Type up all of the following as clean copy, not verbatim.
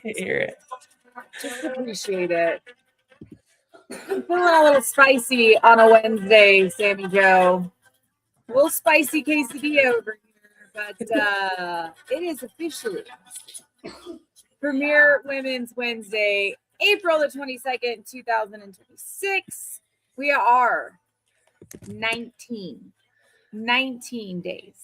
hear it. Just appreciate it. I'm feeling a little spicy on a Wednesday, Sammy Joe. A little spicy quesadilla over here, but it is officially Premier Women's Wednesday, April the 22nd, 2026. We are 19 days.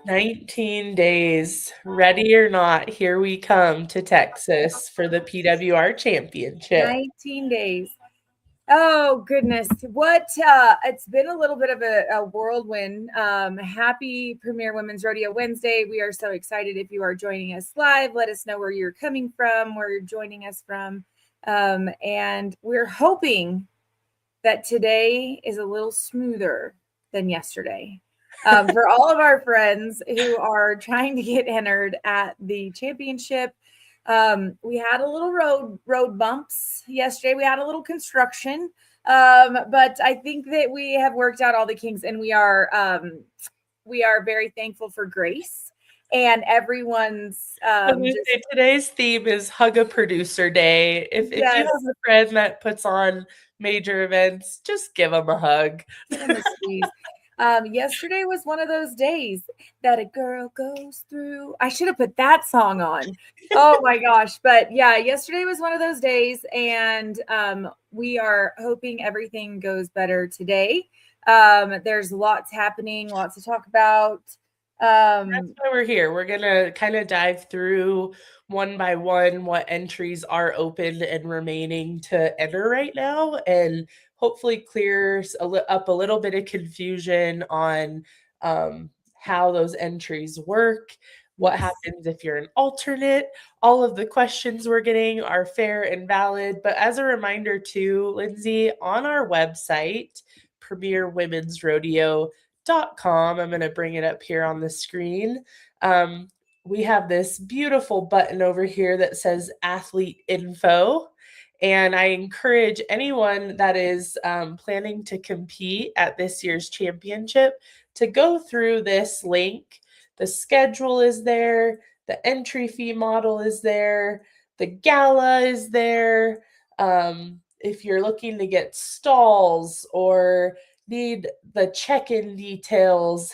19 days. Ready or not, here we come to Texas for the PWR Championship. 19 days. Oh, goodness. What? It's been a little bit of a whirlwind. Happy Premier Women's Rodeo Wednesday. We are so excited. If you are joining us live, let us know where you're coming from, where you're joining us from. And we're hoping that today is a little smoother than yesterday. For all of our friends who are trying to get entered at the championship, we had a little road bumps yesterday. We had a little construction, but I think that we have worked out all the kinks, and we are very thankful for grace and everyone's. Today's theme is Hug a Producer Day. If you have a friend that puts on major events, just give them a hug. Give them a squeeze. Yesterday was one of those days that a girl goes through. I should have put that song on. Oh my gosh. But yeah, yesterday was one of those days, and we are hoping everything goes better today. There's lots happening, lots to talk about. That's why we're here. We're going to kind of dive through one by one what entries are open and remaining to enter right now, and hopefully clears up a little bit of confusion on how those entries work, what happens if you're an alternate. All of the questions we're getting are fair and valid. But as a reminder too, Linsay, on our website, PremierWomen'sRodeo.com, I'm going to bring it up here on the screen. We have this beautiful button over here that says Athlete Info. And I encourage anyone that is planning to compete at this year's championship to go through this link. The schedule is there. The entry fee model is there. The gala is there. If you're looking to get stalls or need the check-in details,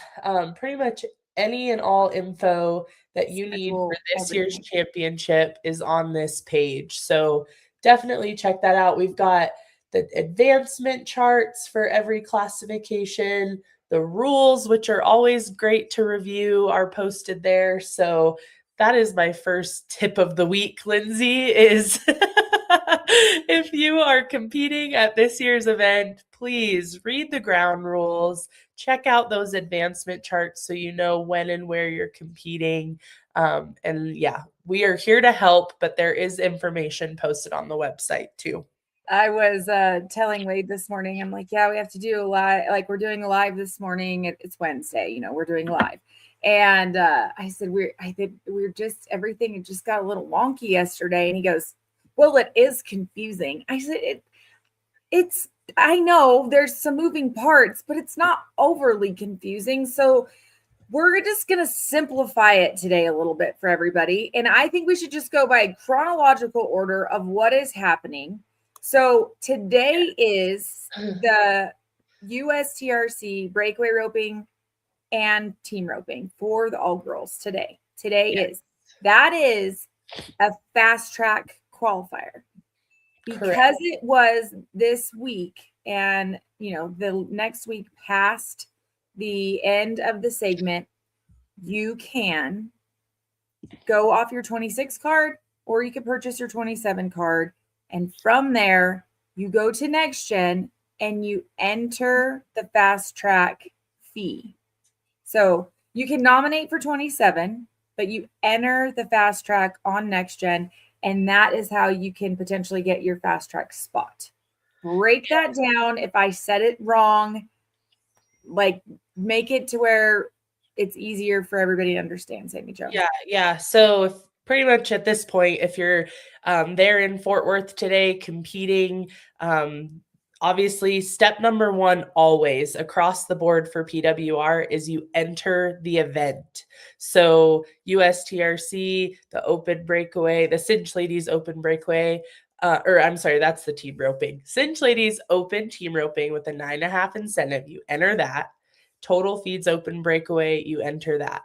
pretty much any and all info that you need for this year's championship is on this page. So definitely check that out. We've got the advancement charts for every classification. The rules, which are always great to review, are posted there. So that is my first tip of the week, Linsay, is if you are competing at this year's event, please read the ground rules, check out those advancement charts so you know when and where you're competing. And yeah, we are here to help, but there is information posted on the website too. I was telling Wade this morning, I'm like, yeah, we have to do a live, like we're doing a live this morning. It's Wednesday, we're doing live. And I said, we're just, everything, it just got a little wonky yesterday. And he goes, well, it is confusing. I said, I know there's some moving parts, but it's not overly confusing. So we're just going to simplify it today a little bit for everybody. And I think we should just go by chronological order of what is happening. So today is the USTRC breakaway roping and team roping for the all girls today. That is a fast track qualifier because it was this week, and the next week past the end of the segment, you can go off your 26 card, or you can purchase your 27 card. And from there, you go to Next Gen and you enter the fast track fee. So you can nominate for 27, but you enter the fast track on Next Gen, and that is how you can potentially get your fast track spot. Break that down. If I said it wrong, make it to where it's easier for everybody to understand, Sammy Jo. Yeah. So pretty much at this point, if you're there in Fort Worth today competing, obviously, step number one always across the board for PWR is you enter the event. So USTRC, the open breakaway, the Cinch Ladies open breakaway, I'm sorry, that's the team roping. Cinch Ladies open team roping with a 9.5 incentive. You enter that. Total Feeds open breakaway, you enter that.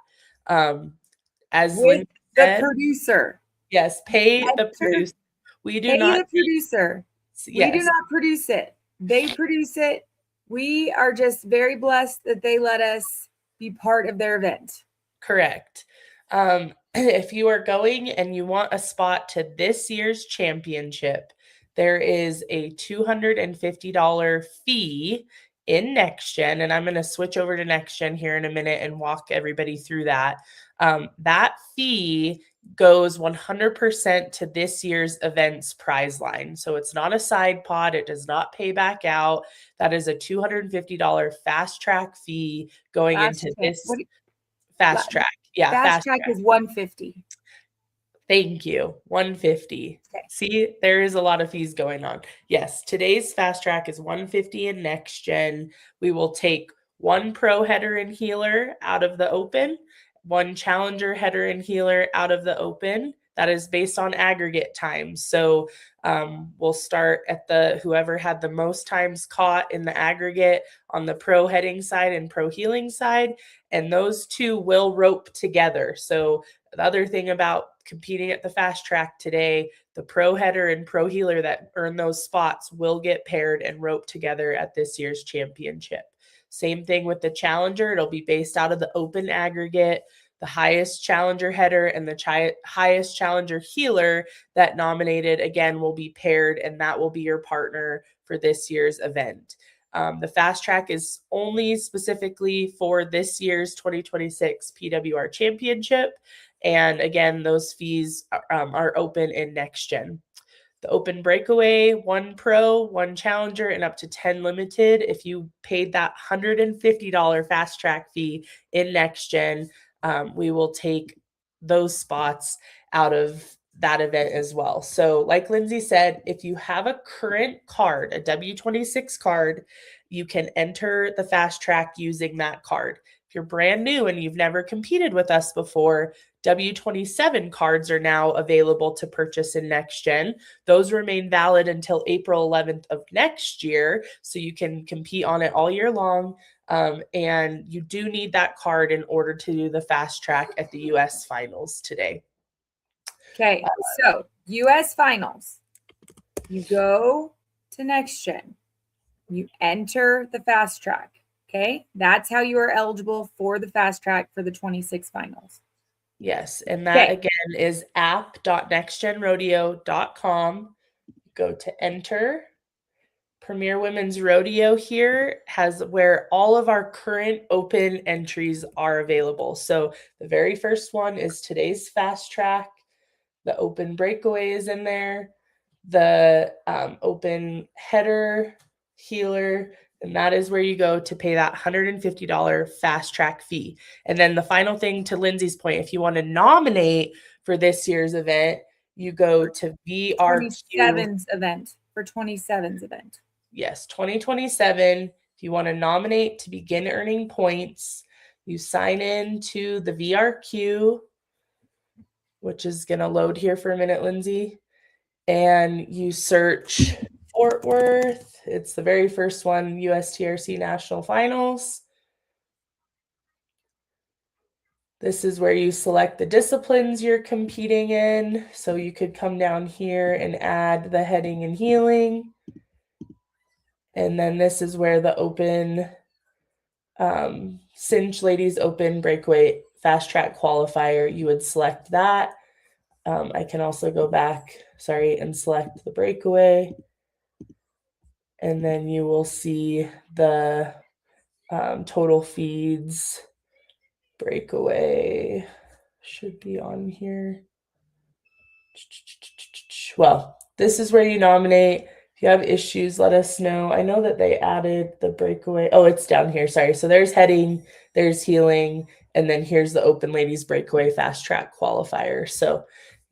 As With Lynn the said, producer. yes, pay the Enter, producer. We do pay not the producer. We do yes, not produce it. They produce it. We are just very blessed that they let us be part of their event. correct. If you are going and you want a spot to this year's championship, there is a $250 fee in Next Gen, and I'm going to switch over to Next Gen here in a minute and walk everybody through that. That fee goes 100% to this year's event's prize line. So it's not a side pod. It does not pay back out. That is a $250 fast track fee going into this fast track. Yeah, fast track is $150. Thank you. $150. Okay. See, there is a lot of fees going on. Yes, today's fast track is $150 in Next Gen. We will take one pro header and healer out of the open, one challenger header and healer out of the open. That is based on aggregate times. So we'll start at the whoever had the most times caught in the aggregate on the pro heading side and pro healing side, and those two will rope together. So the other thing about competing at the fast track today, the pro header and pro healer that earn those spots will get paired and roped together at this year's championship. Same thing with the challenger. It'll be based out of the open aggregate. The highest challenger header and the highest challenger healer that nominated, again, will be paired, and that will be your partner for this year's event. The fast track is only specifically for this year's 2026 PWR Championship. And again, those fees are open in Next Gen. The open breakaway, one pro, one challenger, and up to 10 limited. If you paid that $150 fast track fee in Next Gen, we will take those spots out of that event as well. So like Lindsay said, if you have a current card, a W26 card, you can enter the fast track using that card. If you're brand new and you've never competed with us before, W27 cards are now available to purchase in Next Gen. Those remain valid until April 11th of next year, so you can compete on it all year long. And you do need that card in order to do the fast track at the US finals today. Okay, so US finals, you go to Next Gen, you enter the fast track. Okay, that's how you are eligible for the fast track for the 26 finals. Yes, and that again is app.nextgenrodeo.com. Go to enter. Premier Women's Rodeo here has where all of our current open entries are available. So the very first one is today's fast track. The open breakaway is in there. The open header, healer, and that is where you go to pay that $150 fast track fee. And then the final thing, to Lindsay's point, if you want to nominate for this year's event, you go to VRQ. 27's event. For 27's event. Yes, 2027. If you want to nominate to begin earning points, you sign in to the VRQ, which is going to load here for a minute, Lindsay, and you search Fort Worth. It's the very first one, USTRC National Finals. This is where you select the disciplines you're competing in. So you could come down here and add the heading and healing. And then this is where the open Cinch Ladies Open Breakaway Fast Track Qualifier, you would select that. I can also go back, and select the breakaway. And then you will see the total feeds breakaway should be on here. Well, this is where you nominate. If you have issues, let us know. I know that they added the breakaway. Oh, it's down here. Sorry. So there's heading, there's healing, and then here's the Open Ladies Breakaway Fast Track Qualifier. So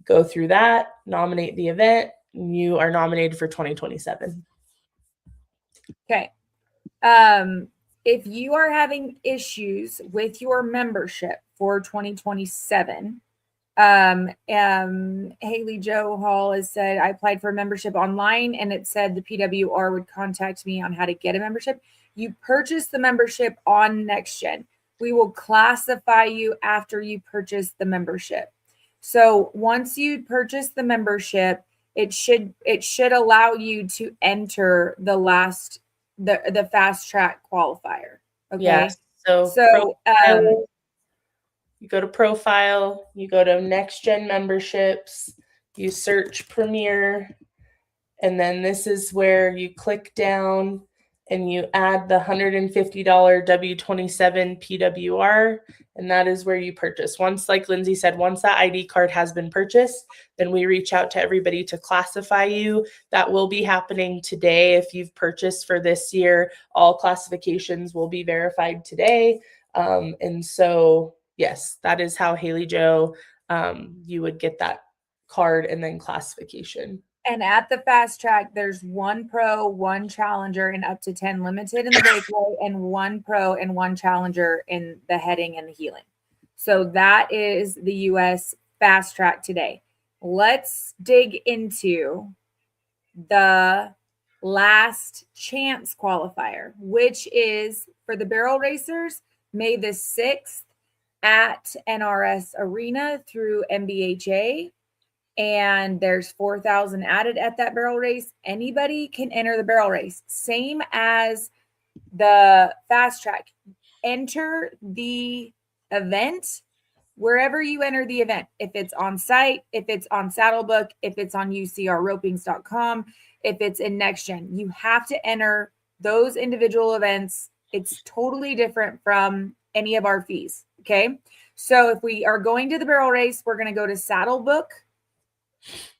go through that, nominate the event, and you are nominated for 2027. Okay. If you are having issues with your membership for 2027, Haley Joe Hall has said, I applied for a membership online and it said the PWR would contact me on how to get a membership. You purchase the membership on NextGen. We will classify you after you purchase the membership. So once you purchase the membership, it should allow you to enter the fast track qualifier. Okay. Yeah. So profile, you go to profile, you go to next gen memberships, you search Premier, and then this is where you click down and you add the $150 W27 PWR, and that is where you purchase. Once, like Linsay said, once that ID card has been purchased, then we reach out to everybody to classify you. That will be happening today. If you've purchased for this year, all classifications will be verified today. And so, yes, that is how Haley Joe, you would get that card and then classification. And at the fast track, there's 1 pro, 1 challenger, and up to 10 limited in the breakaway, and 1 pro and 1 challenger in the heading and the heeling. So that is the US fast track today. Let's dig into the last chance qualifier, which is for the barrel racers, May the 6th at NRS Arena through MBHA. And there's 4,000 added at that barrel race. Anybody can enter the barrel race. Same as the fast track. Enter the event wherever you enter the event. If it's on site, if it's on Saddlebook, if it's on UCRropings.com, if it's in NextGen, you have to enter those individual events. It's totally different from any of our fees. Okay. So if we are going to the barrel race, we're going to go to Saddlebook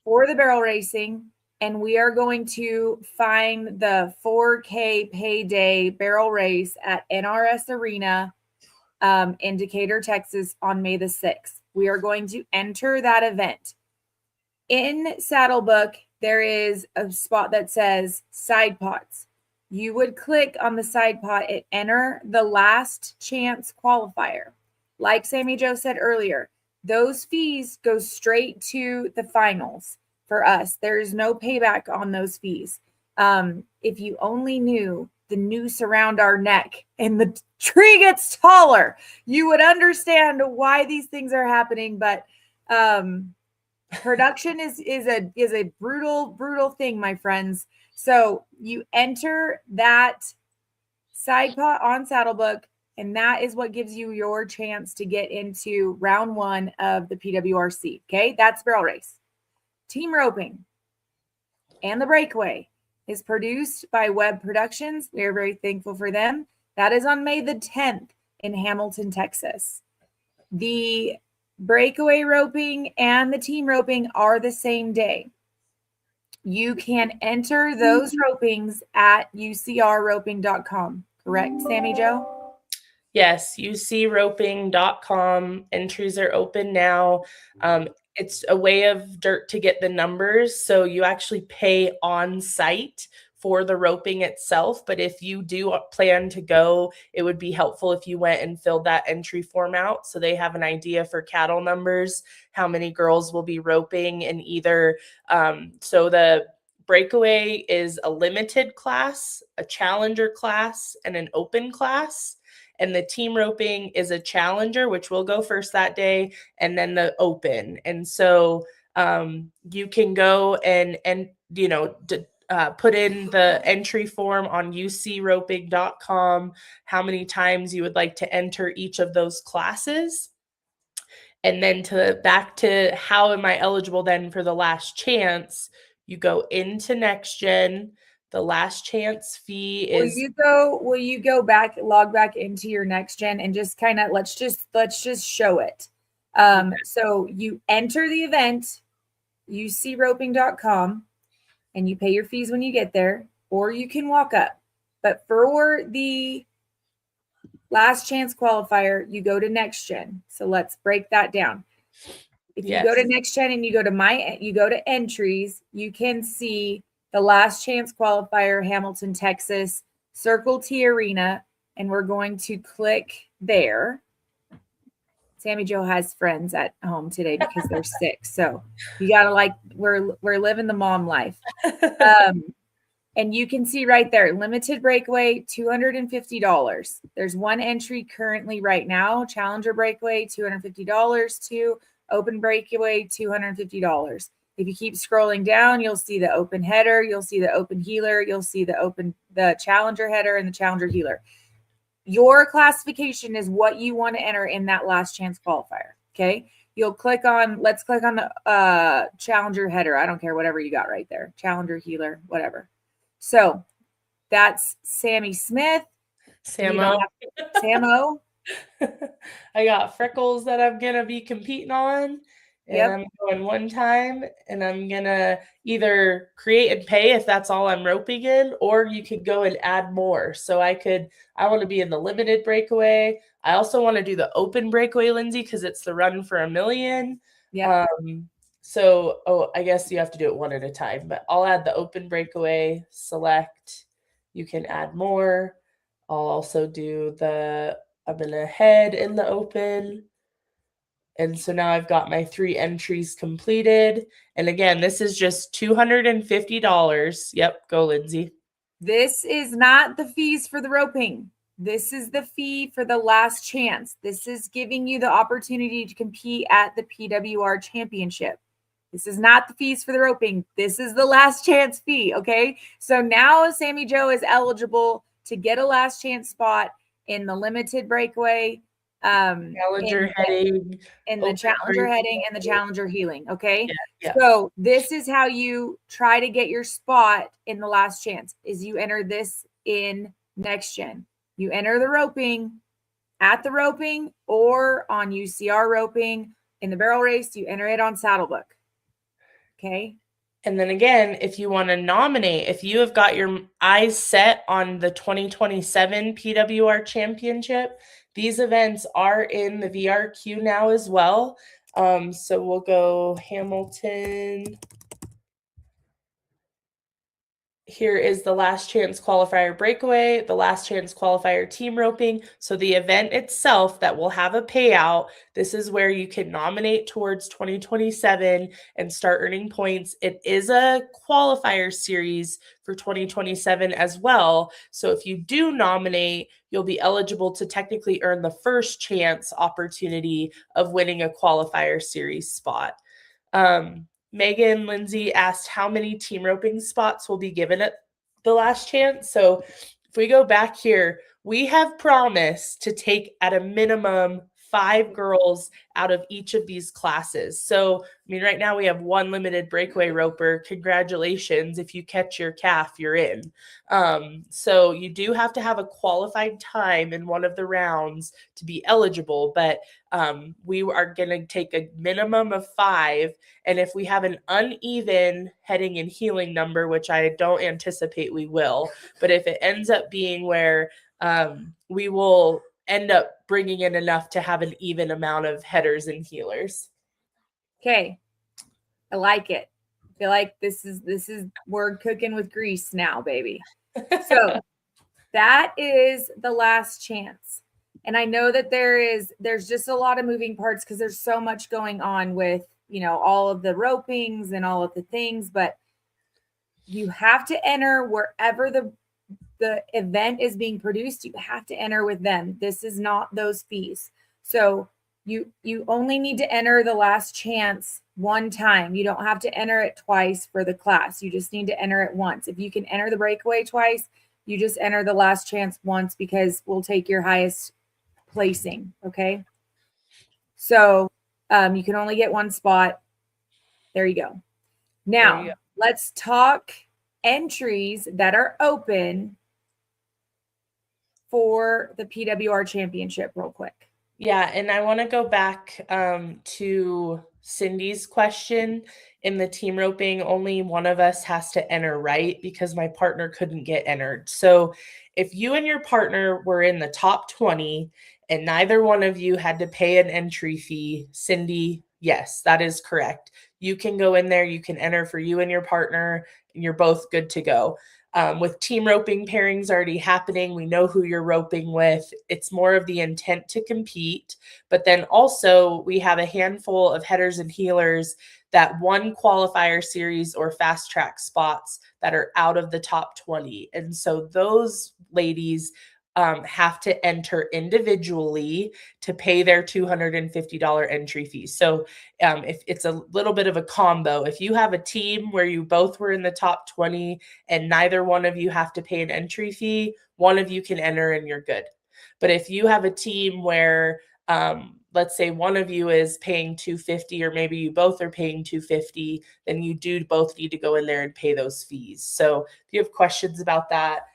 for the barrel racing, and we are going to find the 4K payday barrel race at NRS Arena in Decatur, Texas on May the 6th. We are going to enter that event. In Saddlebook, there is a spot that says side pots. You would click on the side pot and enter the last chance qualifier. Like Sami Jo said earlier, those fees go straight to the finals for us. There is no payback on those fees. If you only knew the noose around our neck and the tree gets taller, you would understand why these things are happening. But production is a brutal thing, my friends. So you enter that side pot on Saddlebook, and that is what gives you your chance to get into round 1 of the PWRC. Okay, that's barrel race. Team roping and the breakaway is produced by Webb Productions. We are very thankful for them. That is on May the 10th in Hamilton, Texas. The breakaway roping and the team roping are the same day. You can enter those ropings at UCRroping.com. Correct, Sami Jo? Yes, ucroping.com. Entries are open now. It's a way of dirt to get the numbers. So you actually pay on site for the roping itself. But if you do plan to go, it would be helpful if you went and filled that entry form out so they have an idea for cattle numbers, how many girls will be roping, and either so the breakaway is a limited class, a challenger class, and an open class. And the team roping is a challenger, which will go first that day, and then the open. And so you can go and put in the entry form on ucroping.com, how many times you would like to enter each of those classes. And then back to how am I eligible then for the last chance, you go into NextGen. The last chance fee is. Will you go back, log back into your NextGen and just kind of let's just show it. So you enter the event, ucroping.com, and you pay your fees when you get there, or you can walk up. But for the last chance qualifier, you go to NextGen. So let's break that down. If you go to NextGen and you go to entries, you can see the last chance qualifier, Hamilton, Texas, Circle T Arena, and we're going to click there. Sammy Joe has friends at home today because they're sick. So you got to like, we're living the mom life. And you can see right there, limited breakaway, $250. There's one entry currently right now, Challenger breakaway, $250 to open breakaway, $250. If you keep scrolling down, you'll see the open header, you'll see the open healer, you'll see the Challenger header and the Challenger healer. Your classification is what you want to enter in that last chance qualifier. Okay. You'll click on, let's click on the Challenger header. I don't care, whatever you got right there. Challenger healer, whatever. So that's Sammy Smith. Samo. Samo. I got Freckles that I'm going to be competing on. And Yep. I'm going one time, and I'm going to either create and pay if that's all I'm roping in, or you could go and add more. So I want to be in the limited breakaway. I also want to do the open breakaway, Lindsay, because it's the run for $1 million. Yeah. I guess you have to do it one at a time, but I'll add the open breakaway, select. You can add more. I'll also do I'm going to head in the open. And so now I've got my 3 entries completed. And again, this is just $250. Yep, go Lindsay. This is not the fees for the roping. This is the fee for the last chance. This is giving you the opportunity to compete at the PWR Championship. This is not the fees for the roping. This is the last chance fee, okay? So now Sammy Joe is eligible to get a last chance spot in the limited breakaway, Challenger heading, in the Challenger heading and the Challenger healing, okay? Yeah. So this is how you try to get your spot in the last chance, is you enter this in next gen. You enter the roping at the roping or on UCR roping. In the barrel race, you enter it on Saddlebook. Okay. And then again, if you want to nominate, if you have got your eyes set on the 2027 PWR Championship, these events are in the VRQ now as well. So we'll go Hamilton. Here is the last chance qualifier breakaway, the last chance qualifier team roping. So the event itself that will have a payout, this is where you can nominate towards 2027 and start earning points. It is a qualifier series for 2027 as well. So if you do nominate, you'll be eligible to technically earn the first chance opportunity of winning a qualifier series spot. Megan Lindsay asked how many team roping spots will be given at the last chance. So if we go back here, we have promised to take at a minimum 5 girls out of each of these classes. So, right now we have 1 limited breakaway roper. Congratulations. If you catch your calf, you're in. So you do have to have a qualified time in one of the rounds to be eligible, but we are going to take a minimum of 5. And if we have an uneven heading and healing number, which I don't anticipate we will, but if it ends up being where we will end up bringing in enough to have an even amount of headers and healers. Okay. I like it. I feel like this is we're cooking with grease now, baby. So that is the last chance. And I know that there's just a lot of moving parts because there's so much going on with, all of the ropings and all of the things, but you have to enter wherever the event is being produced. You have to enter with them. This is not those fees. So you only need to enter the last chance one time. You don't have to enter it twice for the class. You just need to enter it once. If you can enter the breakaway twice, you just enter the last chance once because we'll take your highest placing. Okay. So you can only get 1 spot. There you go. Now let's talk entries that are open for the PWR Championship real quick. Yeah, and I want to go back to Cindy's question. In the team roping, only one of us has to enter, right? Because my partner couldn't get entered. So if you and your partner were in the top 20 and neither one of you had to pay an entry fee, Cindy, yes, that is correct. You can go in there, you can enter for you and your partner. you're both good to go. With team roping pairings already happening, we know who you're roping with. It's more of the intent to compete. But then also we have a handful of headers and healers that won qualifier series or fast track spots that are out of the top 20. And so those ladies have to enter individually to pay their $250 entry fee. So if it's a little bit of a combo, if you have a team where you both were in the top 20 and neither one of you have to pay an entry fee, one of you can enter and you're good. But if you have a team where let's say one of you is paying $250 or maybe you both are paying $250, then you do both need to go in there and pay those fees. So if you have questions about that,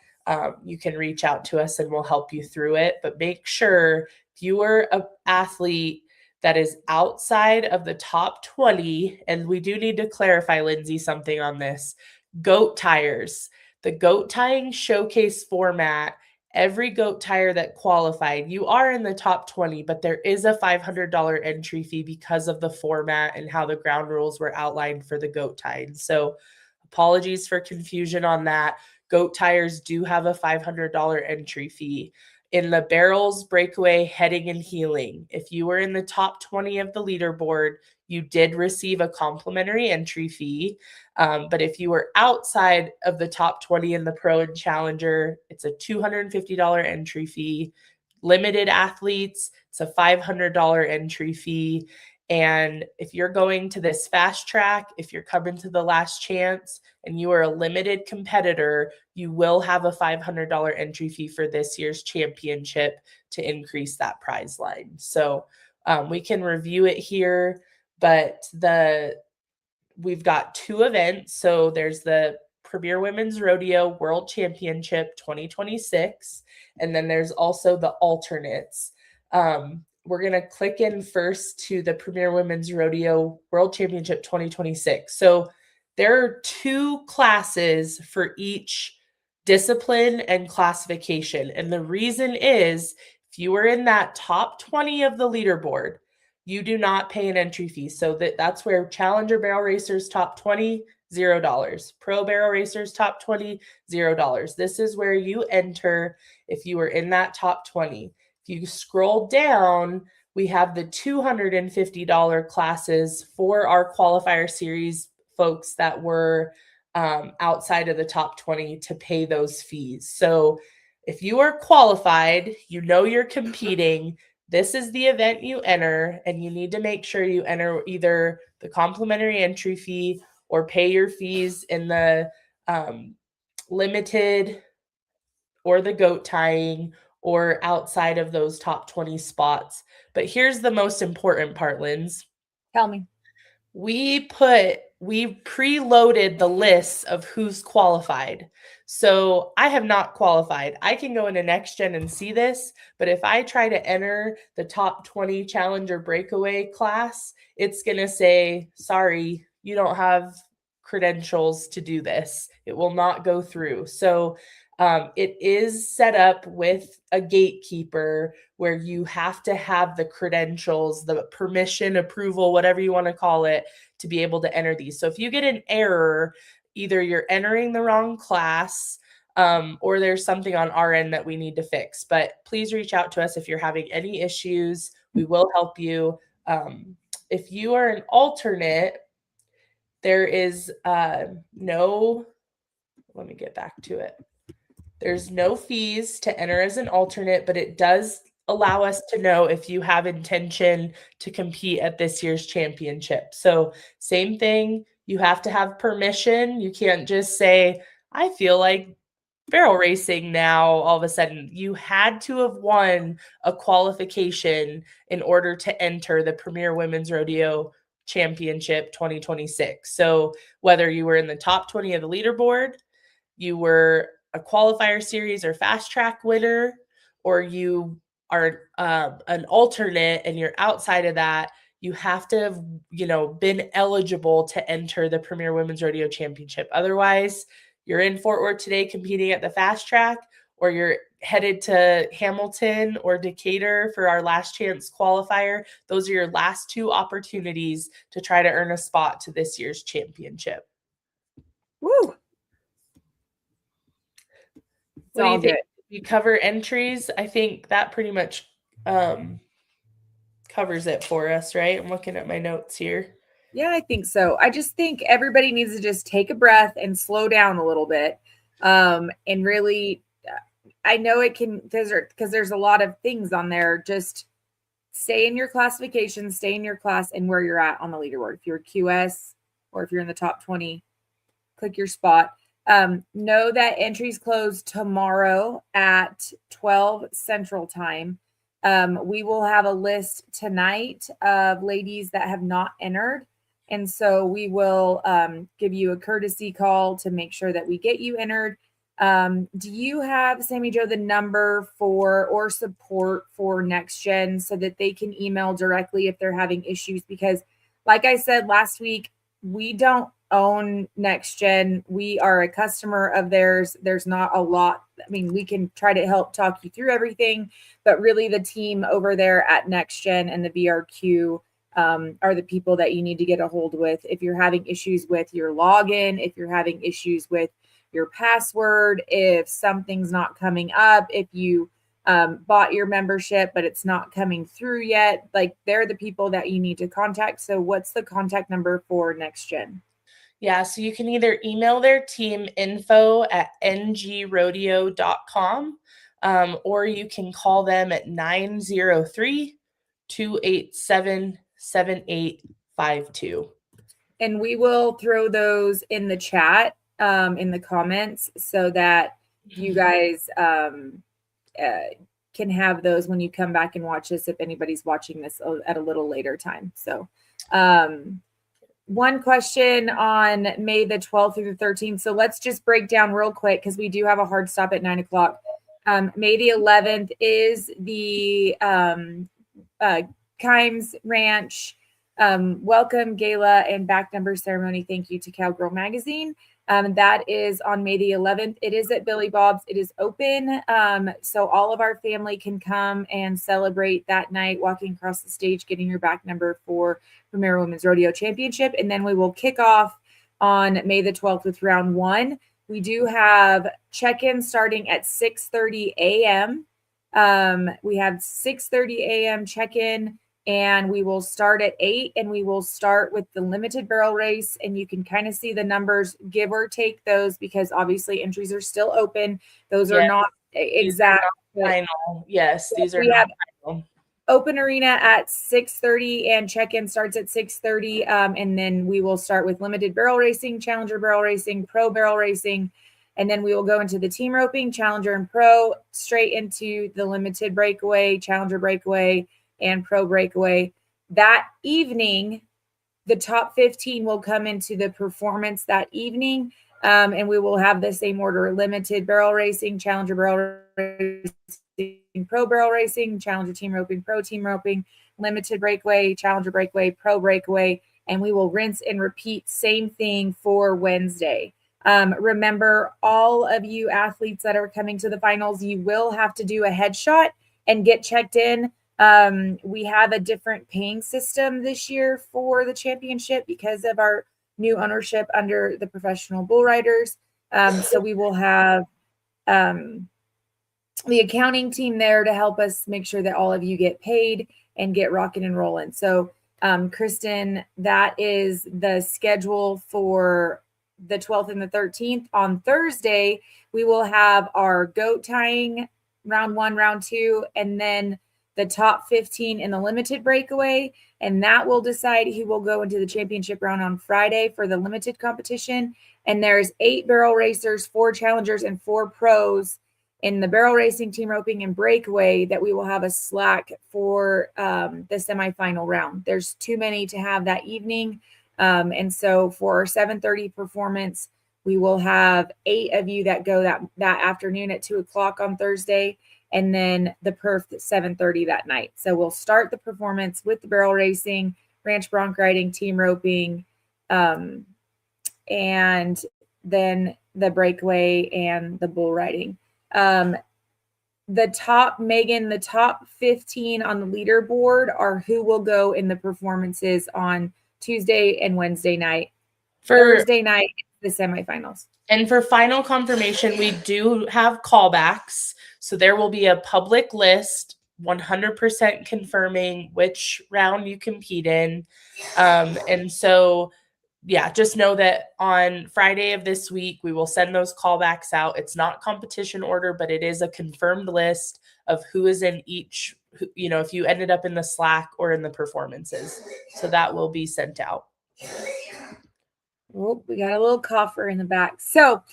you can reach out to us and we'll help you through it. But make sure if you are an athlete that is outside of the top 20, and we do need to clarify, Linsay, something on this. Goat tires. The goat tying showcase format, every goat tire that qualified, you are in the top 20, but there is a $500 entry fee because of the format and how the ground rules were outlined for the goat tying. So apologies for confusion on that. Goat tires do have a $500 entry fee. In the barrels, breakaway, heading, and healing, if you were in the top 20 of the leaderboard, you did receive a complimentary entry fee. But if you were outside of the top 20 in the pro and challenger, it's a $250 entry fee. Limited athletes, it's a $500 entry fee. And if you're going to this fast track, if you're coming to the last chance and you are a limited competitor, you will have a $500 entry fee for this year's championship to increase that prize line. So we can review it here, but we've got two events. So there's the Premier Women's Rodeo World Championship 2026, and then there's also the alternates. We're going to click in first to the Premier Women's Rodeo World Championship 2026. So there are two classes for each discipline and classification. And the reason is if you are in that top 20 of the leaderboard, you do not pay an entry fee. So that's where Challenger Barrel Racers top 20, $0. Pro Barrel Racers top 20, $0. This is where you enter if you are in that top 20. If you scroll down, we have the $250 classes for our qualifier series folks that were outside of the top 20 to pay those fees. So if you are qualified, you know you're competing, this is the event you enter, and you need to make sure you enter either the complimentary entry fee or pay your fees in the limited or the goat tying or outside of those top 20 spots. But here's the most important part, Linz. Tell me. We preloaded the lists of who's qualified. So I have not qualified. I can go into next gen and see this, but if I try to enter the top 20 challenger breakaway class, it's going to say, sorry, you don't have credentials to do this. It will not go through. So it is set up with a gatekeeper where you have to have the credentials, the permission, approval, whatever you want to call it, to be able to enter these. So if you get an error, either you're entering the wrong class or there's something on our end that we need to fix. But please reach out to us if you're having any issues. We will help you. If you are an alternate, there is no, let me get back to it. There's no fees to enter as an alternate, but it does allow us to know if you have intention to compete at this year's championship. So same thing, you have to have permission. You can't just say, I feel like barrel racing now all of a sudden. You had to have won a qualification in order to enter the Premier Women's Rodeo Championship 2026. So whether you were in the top 20 of the leaderboard, you were a qualifier series or fast track winner, or you are an alternate and you're outside of that, you have to have, been eligible to enter the Premier Women's Rodeo Championship. Otherwise, you're in Fort Worth today competing at the fast track, or you're headed to Hamilton or Decatur for our last chance qualifier. Those are your last two opportunities to try to earn a spot to this year's championship. Woo! What do you all think? good. You cover entries? I think that pretty much covers it for us, right? I'm looking at my notes here. Yeah, I think so. I just think everybody needs to just take a breath and slow down a little bit. And really, I know it can, because there's a lot of things on there. Just stay in your classification, stay in your class and where you're at on the leaderboard. If you're QS or if you're in the top 20, click your spot. Know that entries close tomorrow at 12 Central Time. We will have a list tonight of ladies that have not entered. And so we will give you a courtesy call to make sure that we get you entered. Do you have, Sammy Joe, the number for or support for Next Gen so that they can email directly if they're having issues? Because like I said last week, we don't own Next Gen. We are a customer of theirs. There's not a lot. I mean, we can try to help talk you through everything, but really the team over there at Next Gen and the VRQ are the people that you need to get a hold with. If you're having issues with your login, if you're having issues with your password, if something's not coming up, if you bought your membership, but it's not coming through yet, like they're the people that you need to contact. So what's the contact number for Next Gen? Yeah, so you can either email their team info@ngrodeo.com, or you can call them at 903-287-7852. And we will throw those in the chat, in the comments, so that you guys can have those when you come back and watch this, if anybody's watching this at a little later time. So one question on May the 12th through the 13th. So let's just break down real quick because we do have a hard stop at 9 o'clock. May the 11th is the Kimes Ranch welcome gala and back number ceremony. Thank you to Cowgirl Magazine. That is on May the 11th. It is at Billy Bob's. It is open. So all of our family can come and celebrate that night, walking across the stage, getting your back number for Premier Women's Rodeo Championship. And then we will kick off on May the 12th with round one. We do have check-in starting at 6:30 a.m. We have 6:30 a.m. check-in. And we will start at 8 and we will start with the limited barrel race. And you can kind of see the numbers, give or take those, because obviously entries are still open. Those are not exact. Final. Yes, these are we not have final. Open arena at 6:30 and check-in starts at 6:30. And then we will start with limited barrel racing, challenger barrel racing, pro barrel racing. And then we will go into the team roping, challenger and pro, straight into the limited breakaway, challenger breakaway, and pro breakaway. That evening, the top 15 will come into the performance that evening. And we will have the same order: limited barrel racing, challenger barrel racing, pro barrel racing, challenger team roping, pro team roping, limited breakaway, challenger breakaway, pro breakaway. And we will rinse and repeat, same thing for Wednesday. Remember, all of you athletes that are coming to the finals, you will have to do a headshot and get checked in. We have a different paying system this year for the championship because of our new ownership under the Professional Bull Riders. So we will have the accounting team there to help us make sure that all of you get paid and get rocking and rolling. So Kristen, that is the schedule for the 12th and the 13th. On Thursday, we will have our goat tying, round one, round two, and then the top 15 in the limited breakaway, and that will decide who will go into the championship round on Friday for the limited competition. And there's 8 barrel racers, 4 challengers, and 4 pros in the barrel racing, team roping, and breakaway that we will have a slack for the semifinal round. There's too many to have that evening. And so for our 7:30 performance, we will have 8 of you that go that afternoon at 2 o'clock on Thursday, and then the perf at 7:30 that night. So we'll start the performance with the barrel racing, ranch bronc riding, team roping, and then the breakaway and the bull riding. The top 15 on the leaderboard are who will go in the performances on Tuesday and Wednesday night. Thursday night, the semifinals. And for final confirmation, we do have callbacks. So there will be a public list 100% confirming which round you compete in. And so, yeah, just know that on Friday of this week, we will send those callbacks out. It's not competition order, but it is a confirmed list of who is in each, if you ended up in the Slack or in the performances. So that will be sent out. Oh, we got a little cougher in the back. So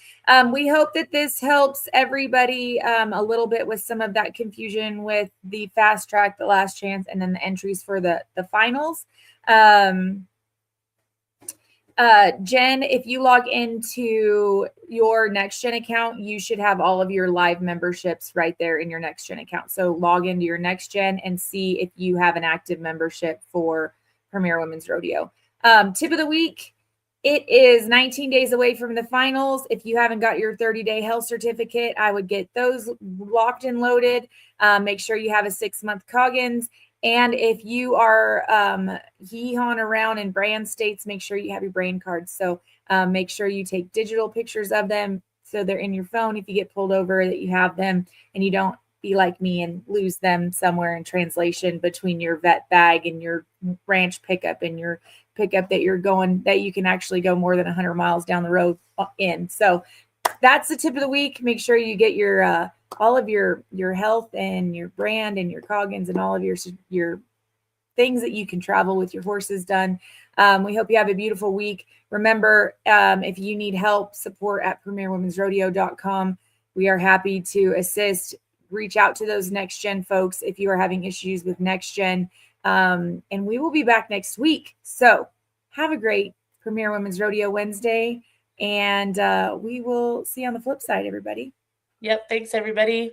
we hope that this helps everybody a little bit with some of that confusion with the fast track, the last chance, and then the entries for the finals. Jen, if you log into your Next Gen account, you should have all of your live memberships right there in your Next Gen account. So log into your Next Gen and see if you have an active membership for Premier Women's Rodeo. Tip of the week. It is 19 days away from the finals. If you haven't got your 30-day health certificate, I would get those locked and loaded. Make sure you have a 6-month Coggins. And if you are hee-hawing around in brand states, make sure you have your brand cards. So make sure you take digital pictures of them so they're in your phone. If you get pulled over, that you have them and you don't be like me and lose them somewhere in translation between your vet bag and your ranch pickup and your pickup that you can actually go more than 100 miles down the road in. So that's the tip of the week. Make sure you get your all of your health and your brand and your Coggins and all of your things that you can travel with your horses done. We hope you have a beautiful week. Remember, if you need help, support at premierwomensrodeo.com. We are happy to assist. Reach out to those Next Gen folks if you are having issues with Next Gen. And we will be back next week. So have a great Premier Women's Rodeo Wednesday. And we will see you on the flip side, everybody. Yep. Thanks, everybody.